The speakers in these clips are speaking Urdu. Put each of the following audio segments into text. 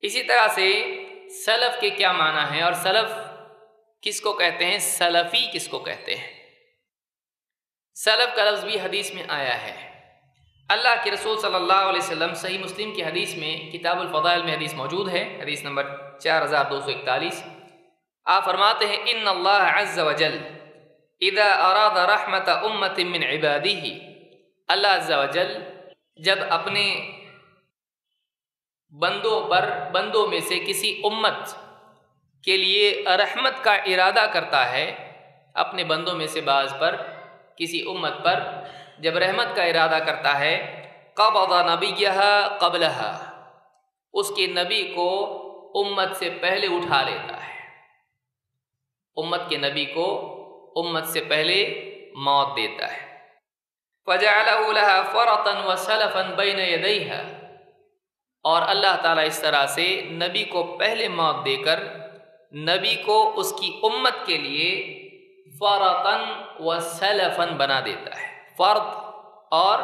اسی طرح سے سلف کے کیا معنی ہیں اور سلف کس کو کہتے ہیں، سلفی کس کو کہتے ہیں؟ سلف کا لفظ بھی حدیث میں آیا ہے۔ اللہ کے رسول صلی اللہ علیہ وسلم صحیح مسلم کی حدیث میں کتاب الفضائل میں حدیث موجود ہے، حدیث نمبر 4241، آپ فرماتے ہیں ان اللہ عز وجل اذا اراد رحمت امت من عبادہ، اللہ عز وجل جب اپنے بندوں میں سے کسی امت کے لیے رحمت کا ارادہ کرتا ہے، اپنے بندوں میں سے بعض پر کسی امت پر جب رحمت کا ارادہ کرتا ہے، قبض نبیہا قبلہا، اس کے نبی کو امت سے پہلے اٹھا لیتا ہے، امت کے نبی کو امت سے پہلے موت دیتا ہے۔ فَجَعَلَهُ لَهَا فَرَطًا وَسَلَفًا بَيْنَ يَدَيْهَا، اور اللہ تعالیٰ اس طرح سے نبی کو پہلے موت دے کر نبی کو اس کی امت کے لیے فرطن و سلفن بنا دیتا ہے۔ فرط اور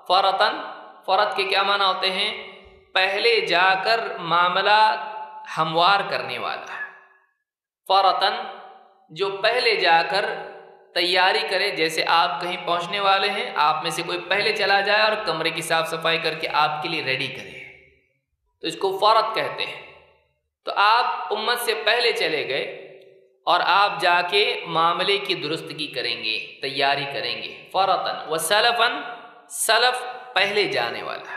فرطن، فرط کے کیا معنی ہوتے ہیں؟ پہلے جا کر معاملہ ہموار کرنے والا۔ فرطن جو پہلے جا کر تیاری کرے، جیسے آپ کہیں پہنچنے والے ہیں، آپ میں سے کوئی پہلے چلا جائے اور کمرے کی صاف صفائی کر کے آپ کے لیے ریڈی کرے، تو اس کو فرط کہتے ہیں۔ تو آپ امت سے پہلے چلے گئے اور آپ جا کے معاملے کی درستگی کریں گے، تیاری کریں گے۔ فرطن و سلفن، سلف پہلے جانے والا،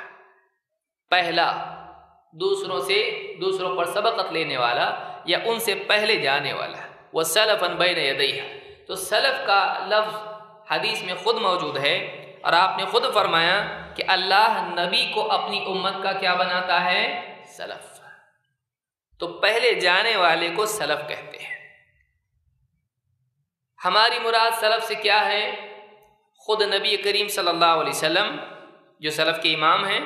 پہلا، دوسروں پر سبقت لینے والا یا ان سے پہلے جانے والا۔ وہ سلفن بین یدیہ، تو سلف کا لفظ حدیث میں خود موجود ہے، اور آپ نے خود فرمایا کہ اللہ نبی کو اپنی امت کا کیا بناتا ہے؟ سلف۔ تو پہلے جانے والے کو سلف کہتے ہیں۔ ہماری مراد سلف سے کیا ہے؟ خود نبی کریم صلی اللہ علیہ وسلم جو سلف کے امام ہیں،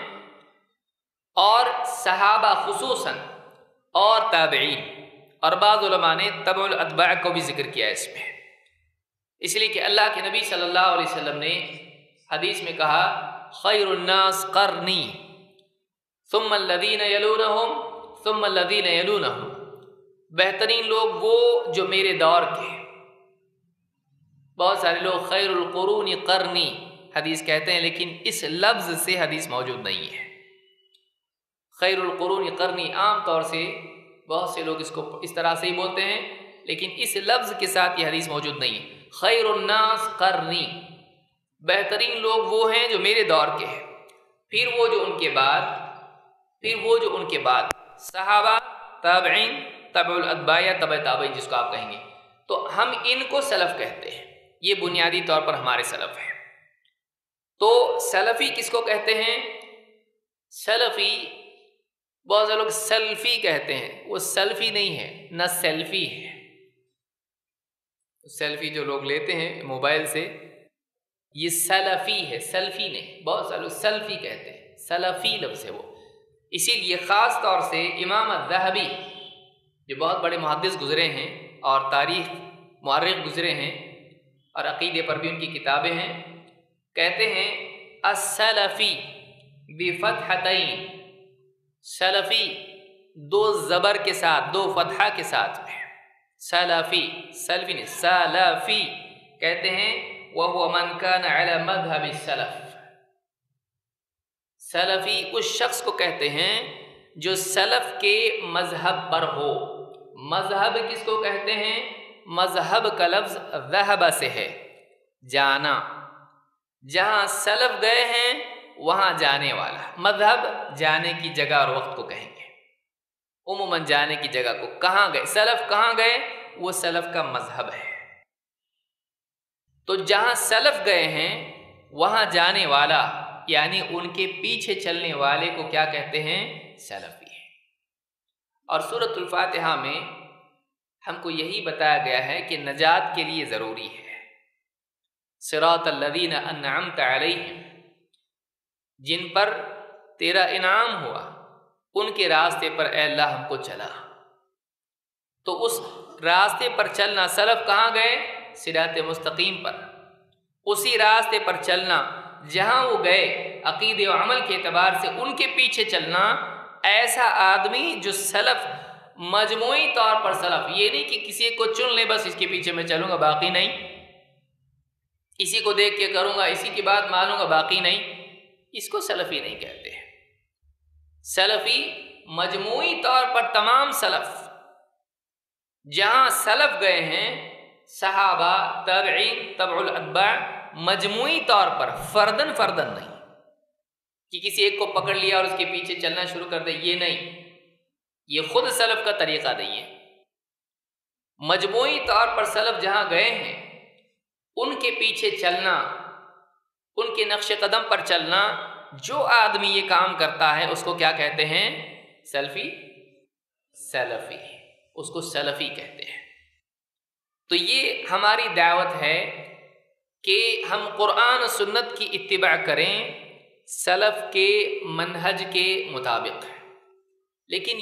اور صحابہ خصوصاً، اور تابعین، اور بعض علماء نے تبع الاتباع کو بھی ذکر کیا اس میں، اس لیے کہ اللہ کے نبی صلی اللہ علیہ وسلم نے حدیث میں کہا خیر الناس قرنی ثم الذین یلونہم ثم الذین یلونہم، بہترین لوگ وہ جو میرے دور کے۔ بہت سارے لوگ خیر القرون قرنی حدیث کہتے ہیں، لیکن اس لفظ سے حدیث موجود نہیں ہے۔ خیر القرون قرنی عام طور سے بہت سے لوگ اس کو اس طرح سے ہی بولتے ہیں، لیکن اس لفظ کے ساتھ یہ حدیث موجود نہیں ہے۔ خیر الناس قرنی، بہترین لوگ وہ ہیں جو میرے دور کے ہیں، پھر وہ جو ان کے بعد صحابہ، تابعین، تبع الاتباع یا تبع تابعین جس کو آپ کہیں گے، تو ہم ان کو سلف کہتے ہیں۔ یہ بنیادی طور پر ہمارے سلف ہیں۔ تو سلفی کس کو کہتے ہیں؟ سلفی، بہت سے لوگ سلفی کہتے ہیں، وہ سلفی نہیں ہے، نہ سیلفی ہے۔ سیلفی جو لوگ لیتے ہیں موبائل سے، یہ سلفی ہے، سلفی نہیں۔ بہت سے لوگ سلفی کہتے ہیں، سلفی لفظ ہے وہ۔ اسی لیے خاص طور سے امام الذہبی جو بہت بڑے محدث گزرے ہیں اور تاریخ مورخ گزرے ہیں، اور عقیدے پر بھی ان کی کتابیں ہیں، کہتے ہیں السلفی بفتحتین، سلفی دو زبر کے ساتھ، دو فتحہ کے ساتھ میں، سلفی، سلفی نہیں، سلفی کہتے ہیں وَهُوَ مَنْ كَانَ عَلَى مَذْهَبِ السَّلَفِ، سلفی اس شخص کو کہتے ہیں جو سلف کے مذہب پر ہو۔ مذہب کس کو کہتے ہیں؟ مذہب کا لفظ ذہب سے ہے، جانا، جہاں سلف گئے ہیں وہاں جانے والا۔ مذہب جانے کی جگہ اور وقت کو کہیں گے، عموماً جانے کی جگہ کو۔ کہاں گئے سلف، کہاں گئے؟ وہ سلف کا مذہب ہے۔ تو جہاں سلف گئے ہیں وہاں جانے والا، یعنی ان کے پیچھے چلنے والے کو کیا کہتے ہیں؟ سلفی ہے۔ اور سورۃ الفاتحہ میں ہم کو یہی بتایا گیا ہے کہ نجات کے لیے ضروری ہے صراط الذین انعمت علیہم، جن پر تیرا انعام ہوا ان کے راستے پر اے اللہ ہم کو چلا۔ تو اس راستے پر چلنا، سلف کہاں گئے؟ صراط مستقیم پر، اسی راستے پر چلنا جہاں وہ گئے، عقیدے و عمل کے اعتبار سے ان کے پیچھے چلنا، ایسا آدمی جو سلف مجموعی طور پر سلف، یہ نہیں کہ کسی کو چن لے بس اس کے پیچھے میں چلوں گا باقی نہیں، اسی کو دیکھ کے کروں گا، اسی کی بات مانوں گا باقی نہیں، اس کو سلفی نہیں کہتے ہیں۔ سلفی مجموعی طور پر تمام سلف، جہاں سلف گئے ہیں صحابہ، تابعین، تبع الاتباع، مجموعی طور پر فردن فردن نہیں کہ کسی ایک کو پکڑ لیا اور اس کے پیچھے چلنا شروع کر دے، یہ نہیں، یہ خود سلف کا طریقہ نہیں ہے۔ مجموعی طور پر سلف جہاں گئے ہیں ان کے پیچھے چلنا، ان کے نقش قدم پر چلنا، جو آدمی یہ کام کرتا ہے اس کو کیا کہتے ہیں؟ سلفی، سلفی، اس کو سلفی کہتے ہیں۔ تو یہ ہماری دعوت ہے کہ ہم قرآن و سنت کی اتباع کریں سلف کے منہج کے مطابق، لیکن